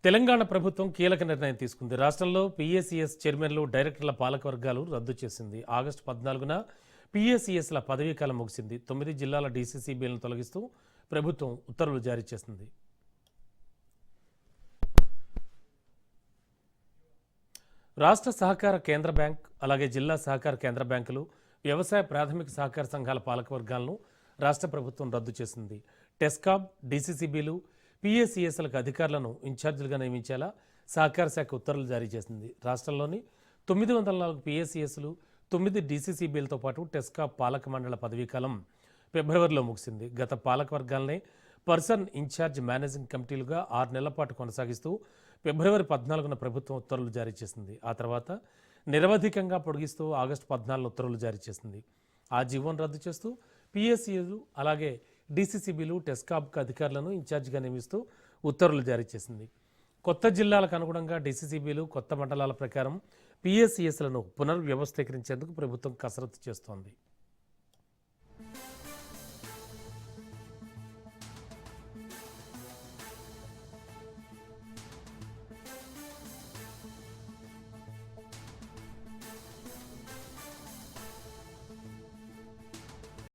తెలంగాణ ప్రభుత్వం కీలక నిర్ణయం తీసుకుంది. రాష్ట్రంలో పీఏసీఎస్ చైర్మన్లు, డైరెక్టర్ల పాలకవర్గాలు రద్దు చేసింది. ఆగస్టు 14న పీఏసీఎస్ల పదవీకాలం ముగిసింది. 9 జిల్లాల డీసీసీబీలను తొలగిస్తూ ప్రభుత్వం ఉత్తర్వులు జారీ చేసింది. రాష్ట్ర సహకార కేంద్ర బ్యాంక్, అలాగే జిల్లా సహకార కేంద్ర బ్యాంకులు, వ్యవసాయ ప్రాథమిక సహకార సంఘాల పాలకవర్గాలను రాష్ట్ర ప్రభుత్వం రద్దు చేసింది. టెస్కాబ్, డీసీసీబీలు, పీఏసీఎస్లకు అధికారులను ఇన్ఛార్జీలుగా నియమించేలా సహకార శాఖ ఉత్తర్వులు జారీ చేసింది. రాష్ట్రంలోని 904 పీఏసీఎస్లు, 9 డీసీసీబీలతో పాటు టెస్కాబ్ పాలక మండల పదవీకాలం ఫిబ్రవరిలో ముగిసింది. గత పాలకవర్గాలనే పర్సన్ ఇన్ఛార్జ్ మేనేజింగ్ కమిటీలుగా 6 నెలల పాటు కొనసాగిస్తూ ఫిబ్రవరి 14న ప్రభుత్వం ఉత్తర్వులు జారీ చేసింది. ఆ తర్వాత నిరవధికంగా పొడిగిస్తూ ఆగస్టు 14న ఉత్తర్వులు జారీ చేసింది. ఆ జీవోను రద్దు చేస్తూ పీఏసీలు, అలాగే డీసీసీబీలు, టెస్కాబ్కు అధికారులను ఇన్ఛార్జిగా నియమిస్తూ ఉత్తర్వులు జారీ చేసింది. కొత్త జిల్లాలకు అనుగుణంగా డీసీసీబీలు, కొత్త మండలాల ప్రకారం పీఏసీఎస్లను పునర్వ్యవస్థీకరించేందుకు ప్రభుత్వం కసరత్తు చేస్తోంది.